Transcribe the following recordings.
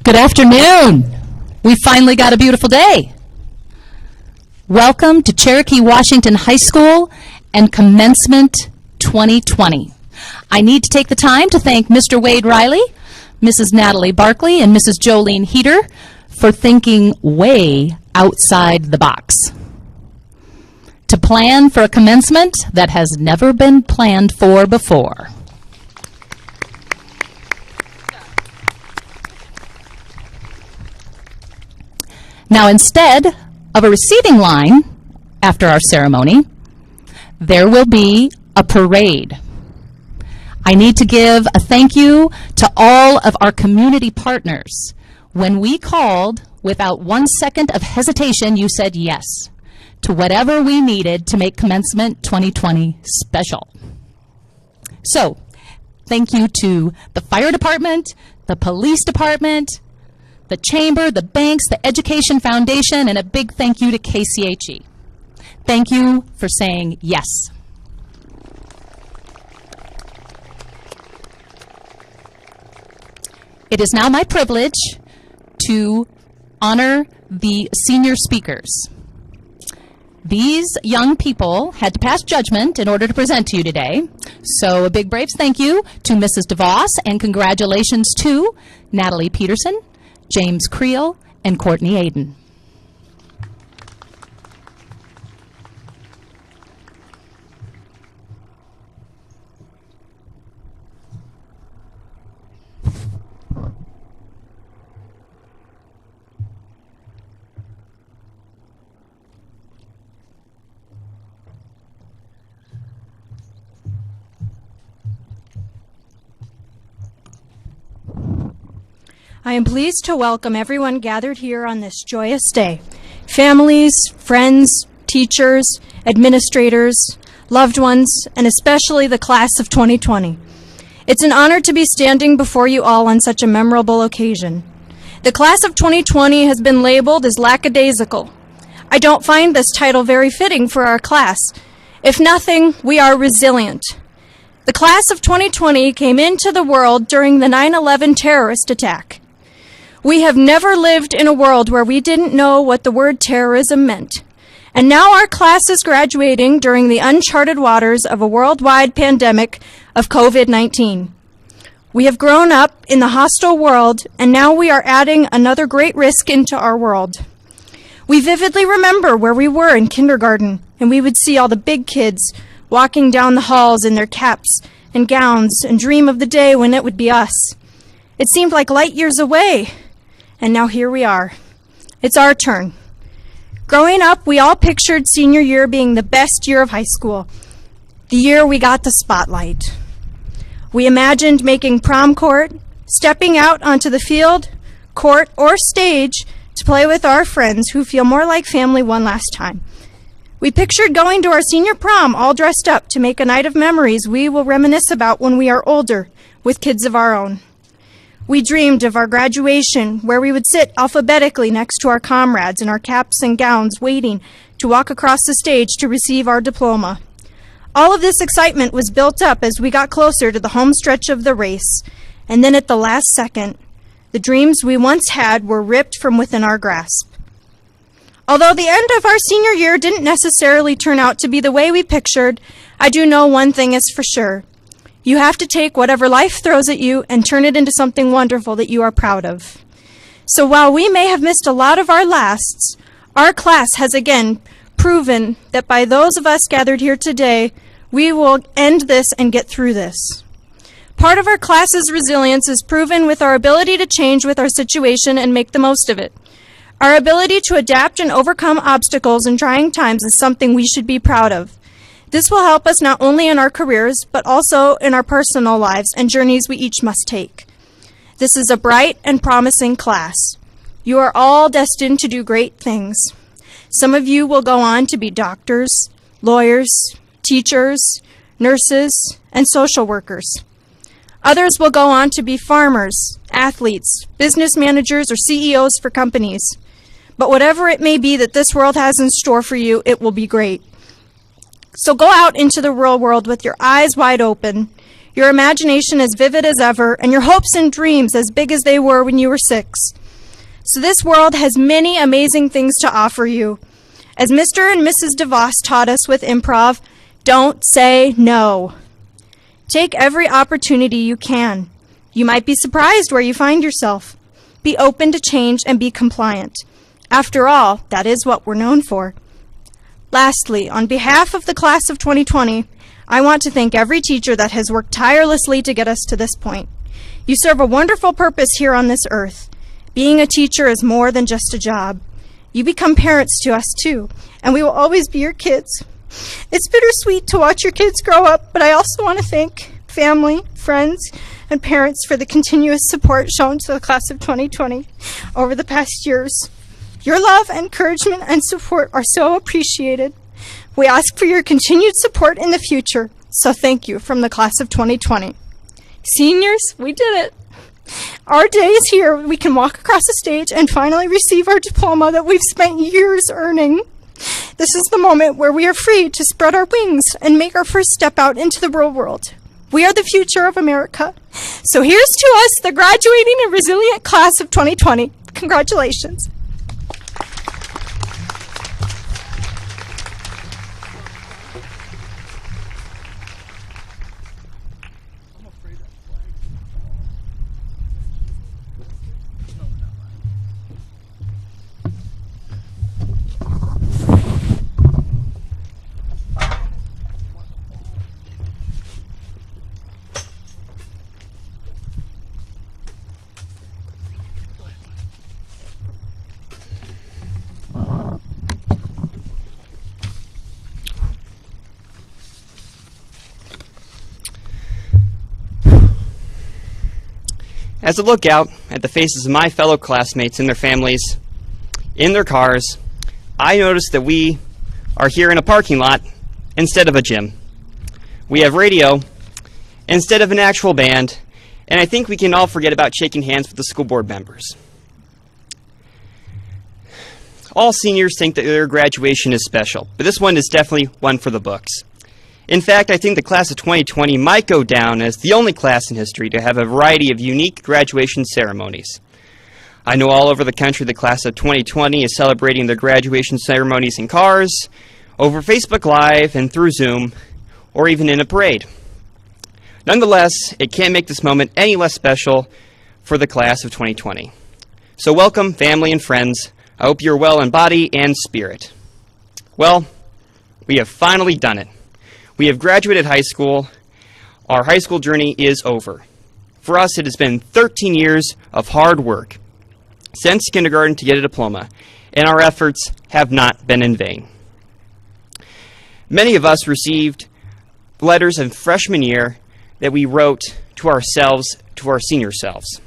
Good afternoon. We finally got a beautiful day. Welcome to Cherokee Washington High School and Commencement 2020. I need to take the time to thank Mr. Wade Riley, Mrs. Natalie Barkley, and Mrs. Jolene Heater for thinking way outside the box to plan for a commencement that has never been planned for before. Now, instead of a receiving line after our ceremony, there will be a parade. I need to give a thank you to all of our community partners. When we called, without 1 second of hesitation, you said yes to whatever we needed to make Commencement 2020 special. So, thank you to the fire department, the police department, the chamber, the banks, the Education Foundation, and a big thank you to KCHE. Thank you for saying yes. It is now my privilege to honor the senior speakers. These young people had to pass judgment in order to present to you today. So a big braves thank you to Mrs. DeVos, and congratulations to Natalie Peterson, James Creel, and Courtney Aiden. I am pleased to welcome everyone gathered here on this joyous day. Families, friends, teachers, administrators, loved ones, and especially the class of 2020. It's an honor to be standing before you all on such a memorable occasion. The class of 2020 has been labeled as lackadaisical. I don't find this title very fitting for our class. If nothing, we are resilient. The class of 2020 came into the world during the 9/11 terrorist attack. We have never lived in a world where we didn't know what the word terrorism meant. And now our class is graduating during the uncharted waters of a worldwide pandemic of COVID-19. We have grown up in the hostile world, and now we are adding another great risk into our world. We vividly remember where we were in kindergarten, and we would see all the big kids walking down the halls in their caps and gowns and dream of the day when it would be us. It seemed like light years away. And now here we are. It's our turn. Growing up, we all pictured senior year being the best year of high school, the year we got the spotlight. We imagined making prom court, stepping out onto the field, court, or stage to play with our friends who feel more like family one last time. We pictured going to our senior prom all dressed up to make a night of memories we will reminisce about when we are older with kids of our own. We dreamed of our graduation, where we would sit alphabetically next to our comrades in our caps and gowns, waiting to walk across the stage to receive our diploma. All of this excitement was built up as we got closer to the home stretch of the race, and then at the last second, the dreams we once had were ripped from within our grasp. Although the end of our senior year didn't necessarily turn out to be the way we pictured, I do know one thing is for sure. You have to take whatever life throws at you and turn it into something wonderful that you are proud of. So while we may have missed a lot of our lasts, our class has again proven that by those of us gathered here today, we will end this and get through this. Part of our class's resilience is proven with our ability to change with our situation and make the most of it. Our ability to adapt and overcome obstacles in trying times is something we should be proud of. This will help us not only in our careers, but also in our personal lives and journeys we each must take. This is a bright and promising class. You are all destined to do great things. Some of you will go on to be doctors, lawyers, teachers, nurses, and social workers. Others will go on to be farmers, athletes, business managers, or CEOs for companies. But whatever it may be that this world has in store for you, it will be great. So go out into the real world with your eyes wide open, your imagination as vivid as ever, and your hopes and dreams as big as they were when you were 6. So this world has many amazing things to offer you. As Mr. and Mrs. DeVos taught us with improv, don't say no. Take every opportunity you can. You might be surprised where you find yourself. Be open to change and be compliant. After all, that is what we're known for. Lastly, on behalf of the class of 2020, I want to thank every teacher that has worked tirelessly to get us to this point. You serve a wonderful purpose here on this earth. Being a teacher is more than just a job. You become parents to us too, and we will always be your kids. It's bittersweet to watch your kids grow up, but I also want to thank family, friends, and parents for the continuous support shown to the class of 2020 over the past years. Your love, encouragement, and support are so appreciated. We ask for your continued support in the future, so thank you from the class of 2020. Seniors, we did it. Our day is here. We can walk across the stage and finally receive our diploma that we've spent years earning. This is the moment where we are free to spread our wings and make our first step out into the real world. We are the future of America. So here's to us, the graduating and resilient class of 2020. Congratulations. As I look out at the faces of my fellow classmates and their families, in their cars, I notice that we are here in a parking lot instead of a gym. We have radio instead of an actual band, and I think we can all forget about shaking hands with the school board members. All seniors think that their graduation is special, but this one is definitely one for the books. In fact, I think the class of 2020 might go down as the only class in history to have a variety of unique graduation ceremonies. I know all over the country the class of 2020 is celebrating their graduation ceremonies in cars, over Facebook Live and through Zoom, or even in a parade. Nonetheless, it can't make this moment any less special for the class of 2020. So welcome, family and friends. I hope you're well in body and spirit. Well, we have finally done it. We have graduated high school. Our high school journey is over. For us, it has been 13 years of hard work since kindergarten to get a diploma, and our efforts have not been in vain. Many of us received letters in freshman year that we wrote to ourselves, to our senior selves.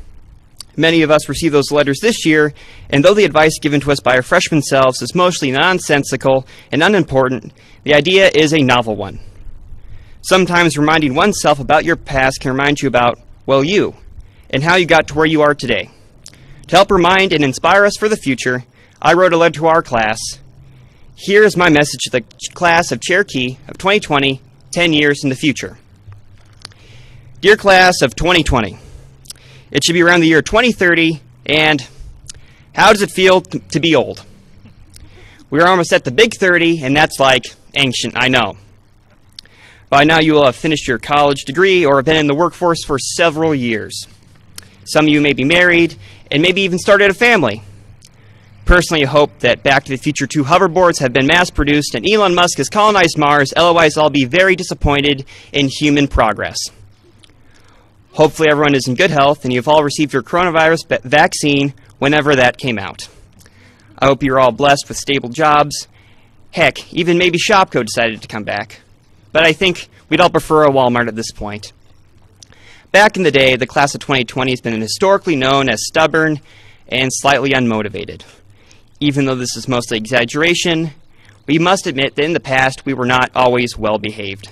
Many of us received those letters this year, and though the advice given to us by our freshman selves is mostly nonsensical and unimportant, the idea is a novel one. Sometimes reminding oneself about your past can remind you about, well, you, and how you got to where you are today. To help remind and inspire us for the future, I wrote a letter to our class. Here is my message to the class of Cherokee of 2020, 10 years in the future. Dear class of 2020, it should be around the year 2030, and how does it feel to be old? We're almost at the big 30, and that's like ancient, I know. By now you will have finished your college degree or have been in the workforce for several years. Some of you may be married and maybe even started a family. Personally, I hope that Back to the Future 2 hoverboards have been mass-produced and Elon Musk has colonized Mars, otherwise I'll be very disappointed in human progress. Hopefully everyone is in good health and you've all received your coronavirus vaccine whenever that came out. I hope you're all blessed with stable jobs. Heck, even maybe Shopko decided to come back. But I think we'd all prefer a Walmart at this point. Back in the day, the class of 2020 has been historically known as stubborn and slightly unmotivated. Even though this is mostly exaggeration, we must admit that in the past we were not always well behaved.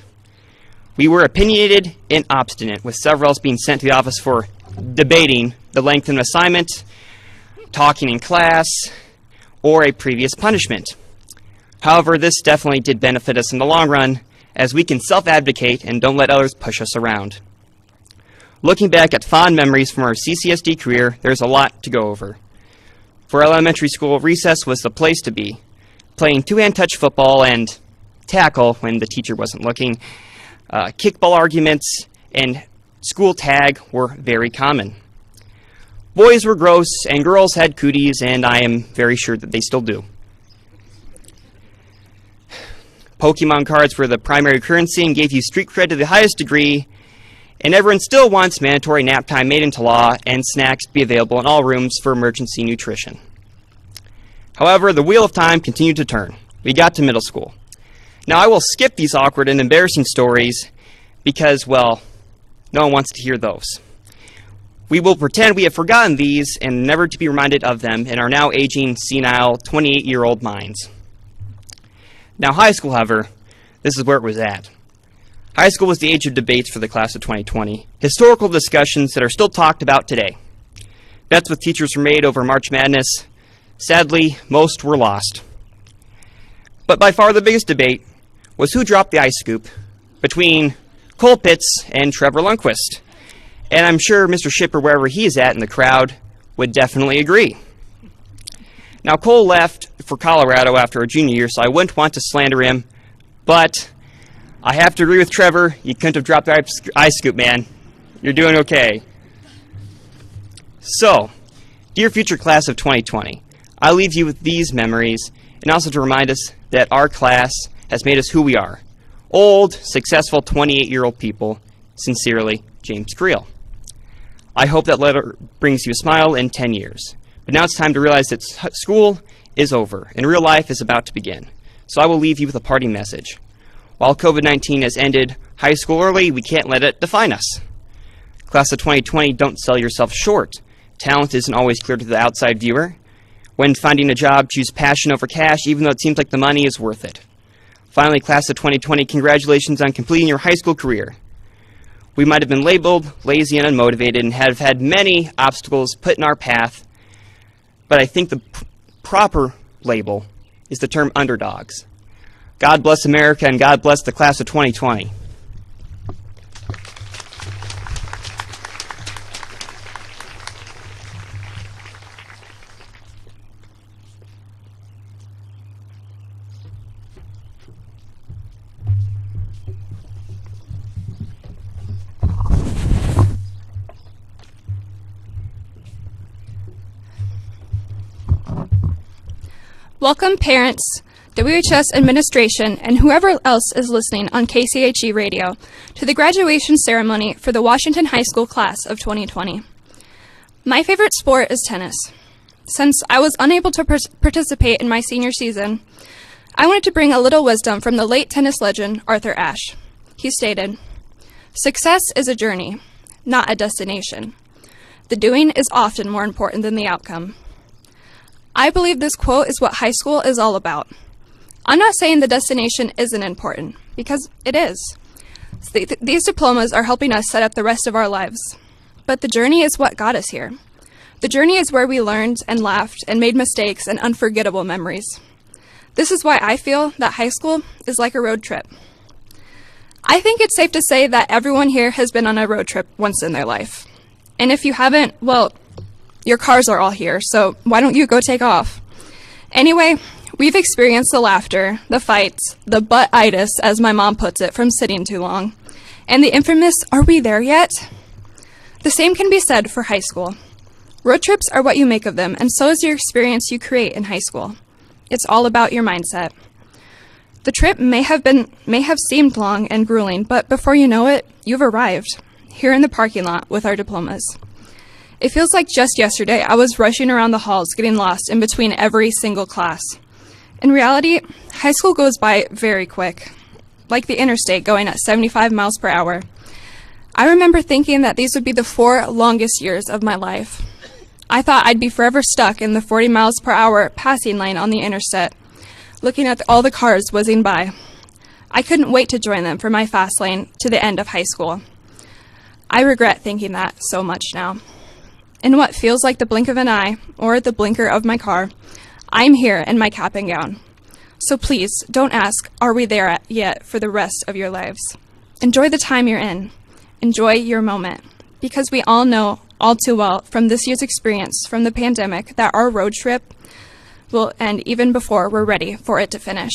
We were opinionated and obstinate, with several else being sent to the office for debating the length of an assignment, talking in class, or a previous punishment. However, this definitely did benefit us in the long run, as we can self-advocate and don't let others push us around. Looking back at fond memories from our CCSD career, there's a lot to go over. For elementary school, recess was the place to be. Playing two-hand touch football and tackle when the teacher wasn't looking, kickball arguments, and school tag were very common. Boys were gross, and girls had cooties, and I am very sure that they still do. Pokemon cards were the primary currency and gave you street cred to the highest degree, and everyone still wants mandatory nap time made into law and snacks be available in all rooms for emergency nutrition. However, the wheel of time continued to turn. We got to middle school. Now, I will skip these awkward and embarrassing stories because, well, no one wants to hear those. We will pretend we have forgotten these and never to be reminded of them in our now aging, senile, 28-year-old minds. Now, high school, however, this is where it was at. High school was the age of debates for the class of 2020, historical discussions that are still talked about today. Bets with teachers were made over March Madness. Sadly, most were lost. But by far the biggest debate was who dropped the ice scoop between Cole Pitts and Trevor Lundquist. And I'm sure Mr. Shipper, wherever he is at in the crowd, would definitely agree. Now, Cole left for Colorado after a junior year, so I wouldn't want to slander him, but I have to agree with Trevor. You couldn't have dropped the ice scoop, man. You're doing okay. So, dear future class of 2020, I leave you with these memories, and also to remind us that our class has made us who we are. Old, successful 28-year-old people. Sincerely, James Creel. I hope that letter brings you a smile in 10 years. But now it's time to realize that school is over, and real life is about to begin. So I will leave you with a parting message. While COVID-19 has ended high school early, we can't let it define us. Class of 2020, don't sell yourself short. Talent isn't always clear to the outside viewer. When finding a job, choose passion over cash, even though it seems like the money is worth it. Finally, class of 2020, congratulations on completing your high school career. We might have been labeled lazy and unmotivated and have had many obstacles put in our path, but I think the proper label is the term underdogs. God bless America, and God bless the class of 2020. Welcome, parents, WHS administration, and whoever else is listening on KCHE radio to the graduation ceremony for the Washington High School class of 2020. My favorite sport is tennis. Since I was unable to participate in my senior season, I wanted to bring a little wisdom from the late tennis legend Arthur Ashe. He stated, "Success is a journey, not a destination. The doing is often more important than the outcome." I believe this quote is what high school is all about. I'm not saying the destination isn't important, because it is. These diplomas are helping us set up the rest of our lives. But the journey is what got us here. The journey is where we learned and laughed and made mistakes and unforgettable memories. This is why I feel that high school is like a road trip. I think it's safe to say that everyone here has been on a road trip once in their life. And if you haven't, well, your cars are all here, so why don't you go take off? Anyway, we've experienced the laughter, the fights, the butt-itis, as my mom puts it, from sitting too long, and the infamous, "Are we there yet?" The same can be said for high school. Road trips are what you make of them, and so is your experience you create in high school. It's all about your mindset. The trip may have seemed long and grueling, but before you know it, you've arrived, here in the parking lot with our diplomas. It feels like just yesterday I was rushing around the halls, getting lost in between every single class. In reality, high school goes by very quick, like the interstate going at 75 miles per hour. I remember thinking that these would be the 4 longest years of my life. I thought I'd be forever stuck in the 40 miles per hour passing lane on the interstate, looking at all the cars whizzing by. I couldn't wait to join them for my fast lane to the end of high school. I regret thinking that so much now. In what feels like the blink of an eye, or the blinker of my car, I'm here in my cap and gown. So please, don't ask, "Are we there yet?" for the rest of your lives. Enjoy the time you're in. Enjoy your moment. because we all know all too well from this year's experience from the pandemic that our road trip will end even before we're ready for it to finish.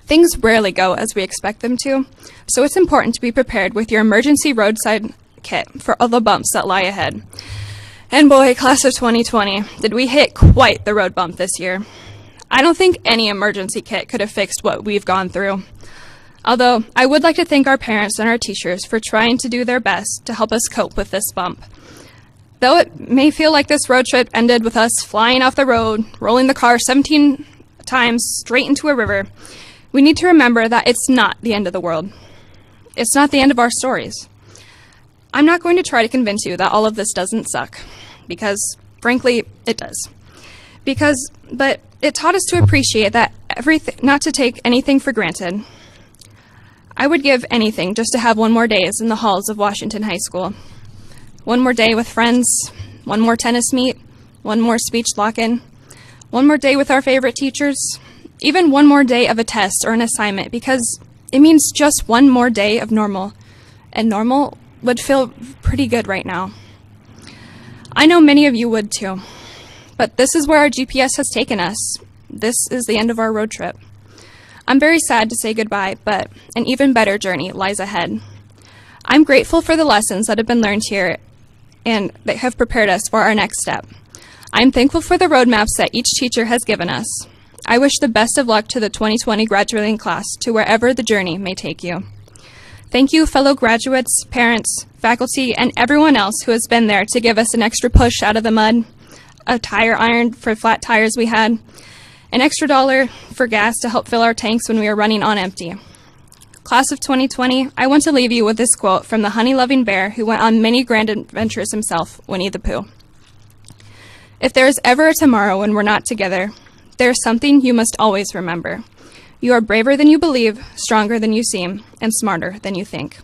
Things rarely go as we expect them to, so it's important to be prepared with your emergency roadside kit for all the bumps that lie ahead. And boy, class of 2020, did we hit quite the road bump this year. I don't think any emergency kit could have fixed what we've gone through. Although, I would like to thank our parents and our teachers for trying to do their best to help us cope with this bump. Though it may feel like this road trip ended with us flying off the road, rolling the car 17 times straight into a river, we need to remember that it's not the end of the world. It's not the end of our stories. I'm not going to try to convince you that all of this doesn't suck, because, frankly, it does. But it taught us to appreciate that not to take anything for granted. I would give anything just to have one more days in the halls of Washington High School. One more day with friends, one more tennis meet, one more speech lock-in, one more day with our favorite teachers, even one more day of a test or an assignment, because it means just one more day of normal, and normal would feel pretty good right now. I know many of you would too, but this is where our GPS has taken us. This is the end of our road trip. I'm very sad to say goodbye, but an even better journey lies ahead. I'm grateful for the lessons that have been learned here and that have prepared us for our next step. I'm thankful for the roadmaps that each teacher has given us. I wish the best of luck to the 2020 graduating class to wherever the journey may take you. Thank you, fellow graduates, parents, faculty, and everyone else who has been there to give us an extra push out of the mud, a tire iron for flat tires we had, an extra $1 for gas to help fill our tanks when we were running on empty. Class of 2020, I want to leave you with this quote from the honey-loving bear who went on many grand adventures himself, Winnie the Pooh. If there is ever a tomorrow when we're not together, there is something you must always remember. You are braver than you believe, stronger than you seem, and smarter than you think.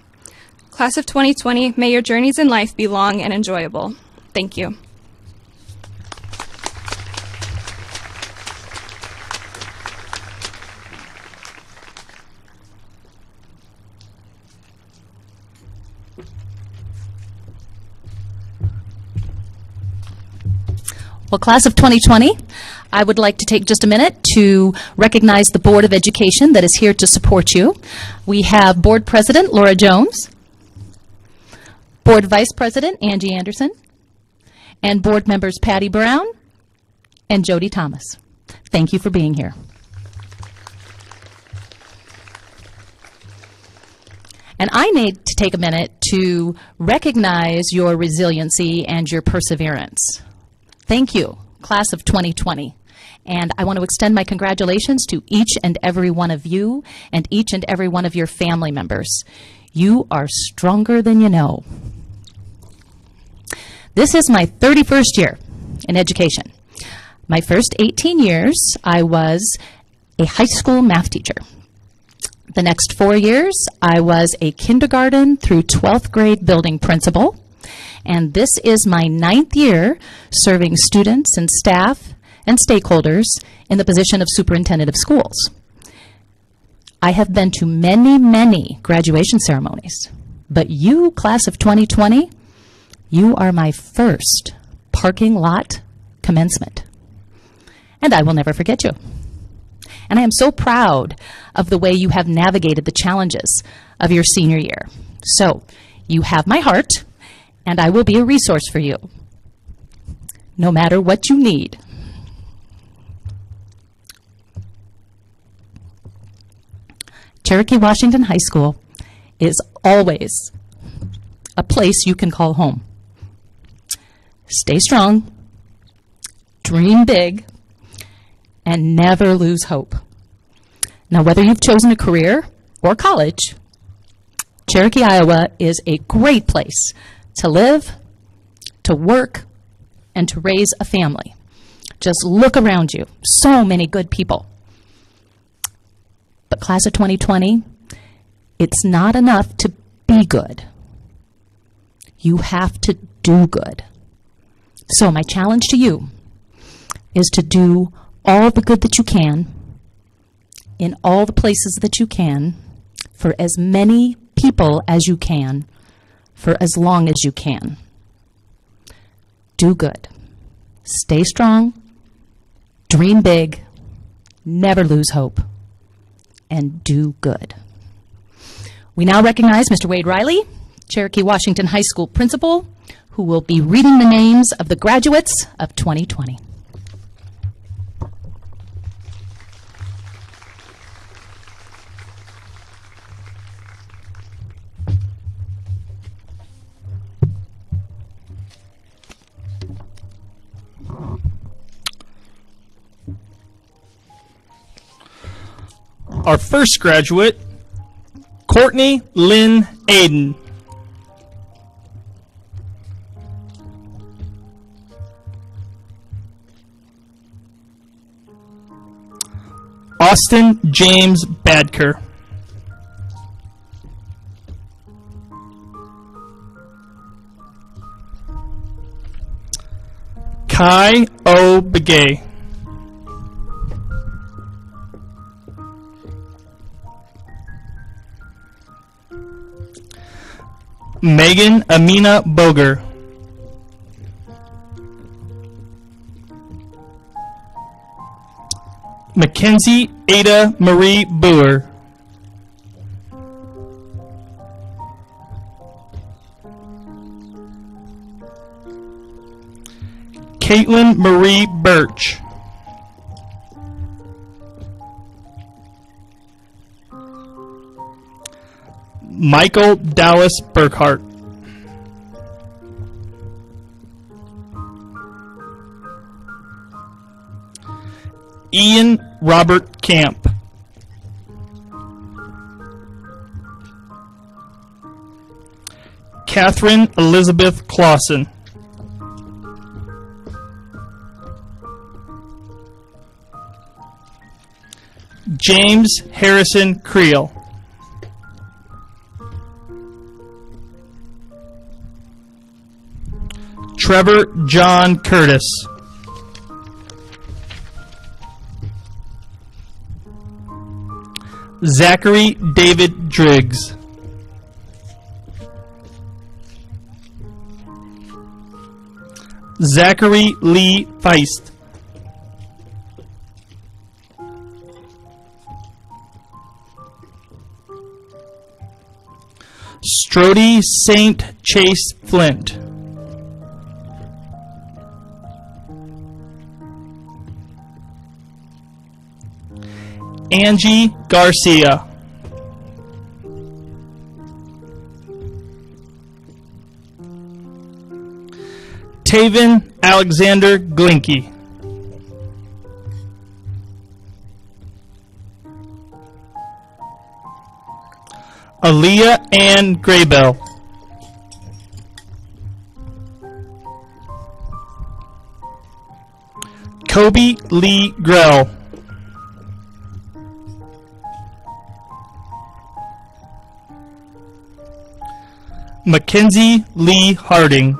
Class of 2020, may your journeys in life be long and enjoyable. Thank you. Well, class of 2020, I would like to take just a minute to recognize the Board of Education that is here to support you. We have Board President Laura Jones, Board Vice President Angie Anderson, and Board Members Patty Brown and Jody Thomas. Thank you for being here. And I need to take a minute to recognize your resiliency and your perseverance. Thank you, class of 2020. And I want to extend my congratulations to each and every one of you and each and every one of your family members. You are stronger than you know. This is my 31st year in education. My first 18 years, I was a high school math teacher. The next 4 years, I was a kindergarten through 12th grade building principal. And this is my 9th year serving students and staff and stakeholders in the position of superintendent of schools. I have been to many, many graduation ceremonies, but you, class of 2020, you are my first parking lot commencement. And I will never forget you. And I am so proud of the way you have navigated the challenges of your senior year. So, you have my heart, and I will be a resource for you, no matter what you need. Cherokee Washington High School is always a place you can call home. Stay strong, dream big, and never lose hope. Now, whether you've chosen a career or college, Cherokee, Iowa is a great place to live, to work, and to raise a family. Just look around you. So many good people. But class of 2020, it's not enough to be good. You have to do good. So my challenge to you is to do all the good that you can in all the places that you can for as many people as you can for as long as you can. Do good. Stay strong. Dream big. Never lose hope. And do good. We now recognize Mr. Wade Riley, Cherokee Washington High School principal, who will be reading the names of the graduates of 2020. Our first graduate, Courtney Lynn Aiden. Austin James Badker. Kai O. Begay. Megan Amina Boger. Mackenzie Ada Marie Boer. Caitlin Marie Birch. Michael Dallas Burkhart. Ian Robert Camp. Catherine Elizabeth Clausen. James Harrison Creel. Trevor John Curtis. Zachary David Driggs. Zachary Lee Feist. Strody St. Chase Flint. Angie Garcia. Taven Alexander Glinky. Aaliyah Ann Graybell. Kobe Lee Grell. Mackenzie Lee Harding.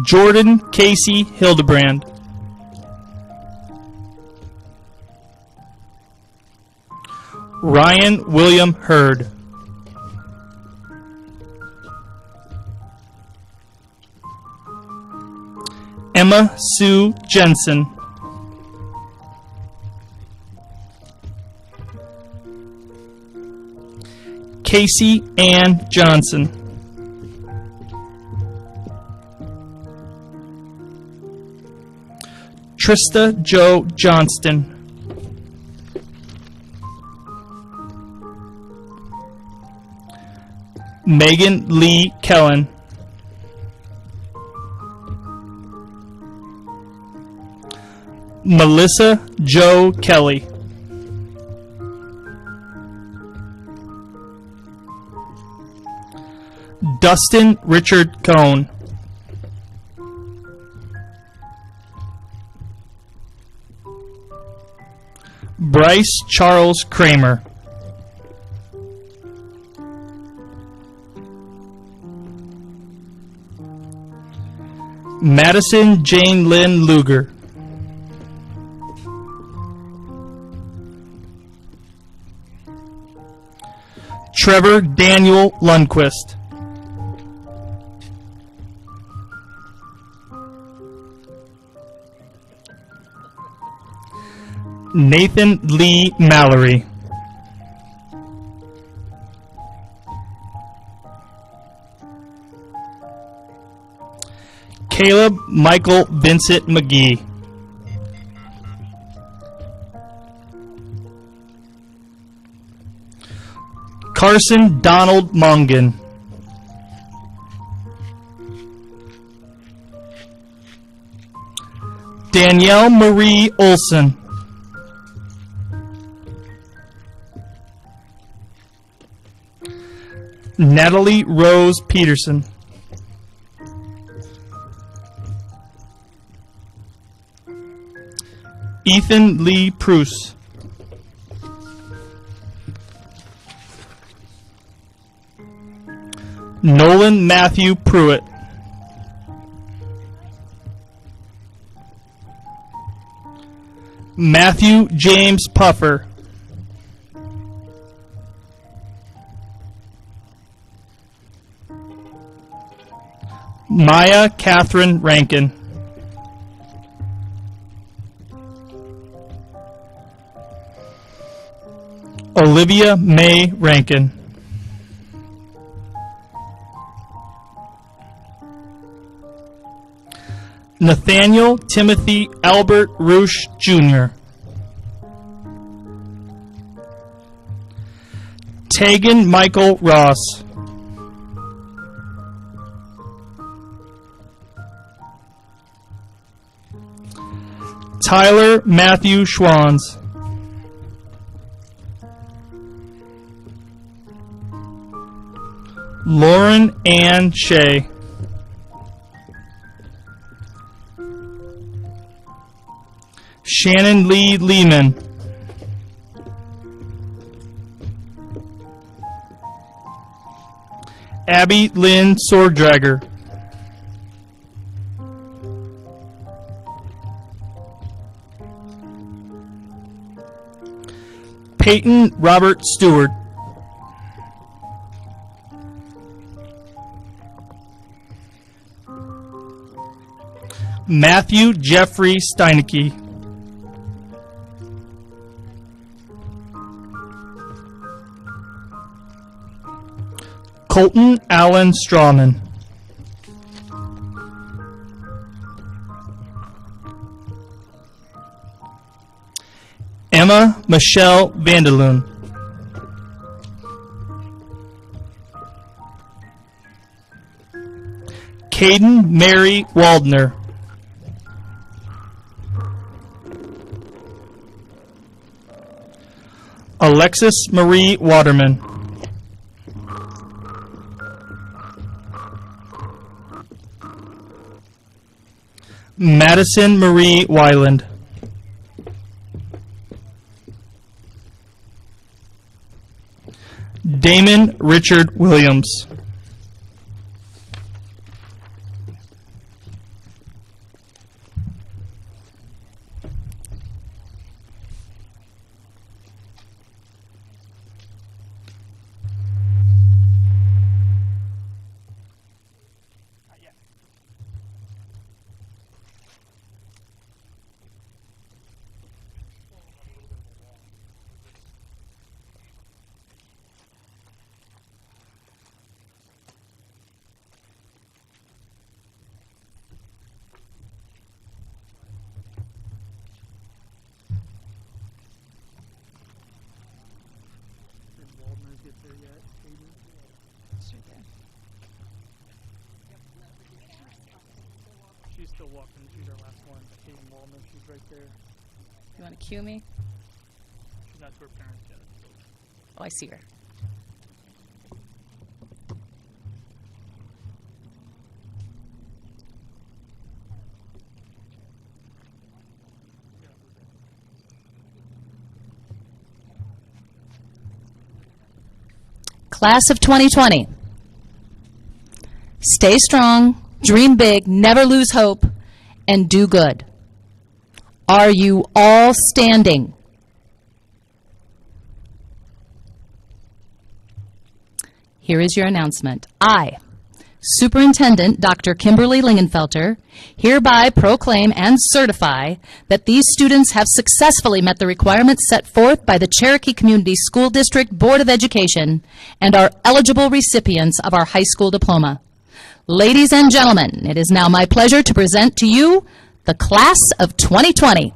Jordan Casey Hildebrand. Ryan William Hurd. Emma Sue Jensen. Casey Ann Johnson. Trista Joe Johnston. Megan Lee Kellen. Melissa Joe Kelly. Dustin Richard Cohn. Bryce Charles Kramer. Madison Jane Lynn Luger. Trevor Daniel Lundquist. Nathan Lee Mallory. Caleb Michael Vincent McGee. Carson Donald Mongan. Danielle Marie Olson. Natalie Rose Peterson. Ethan Lee Pruce. Nolan Matthew Pruitt. Matthew James Puffer. Maya Catherine Rankin. Olivia May Rankin. Nathaniel Timothy Albert Roosh Jr. Tegan Michael Ross. Tyler Matthew Schwans. Lauren Ann Shea. Shannon Lee Lehman. Abby Lynn Sworddragger. Peyton Robert Stewart. Matthew Jeffrey Steinecke. Colton Allen Strawman. Emma Michelle Vanderloon. Caden Mary Waldner. Alexis Marie Waterman. Madison Marie Weiland. Damon Richard Williams. She's still walking. She's our last one. Kaden Waldman, she's right there. You want to cue me? She's not to her parents yet. Oh, I see her. Class of 2020. Stay strong, dream big, never lose hope, and do good. Are you all standing? here is your announcement. I, Superintendent Dr. Kimberly Lingenfelter, hereby proclaim and certify that these students have successfully met the requirements set forth by the Cherokee Community School District Board of Education and are eligible recipients of our high school diploma. Ladies and gentlemen, it is now my pleasure to present to you the class of 2020.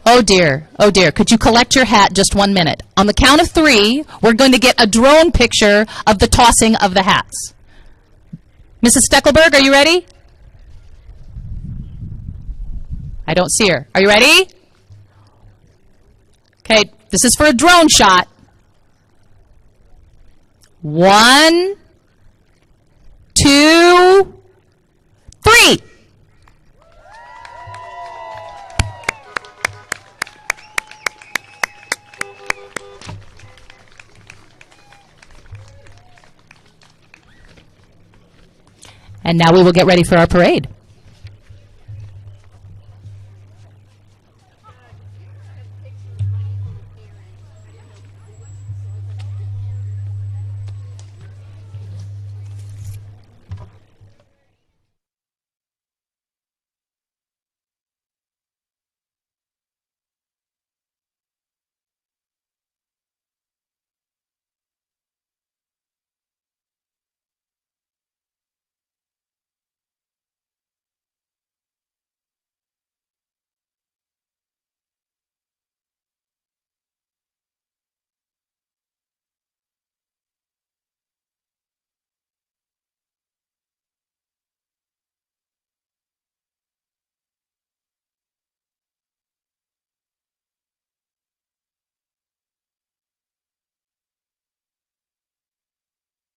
Oh dear, could you collect your hat just 1 minute? On the count of 3, we're going to get a drone picture of the tossing of the hats. Mrs. Steckelberg, are you ready? I don't see her. Are you ready? Okay, this is for a drone shot. 1, 2, 3. And now we will get ready for our parade.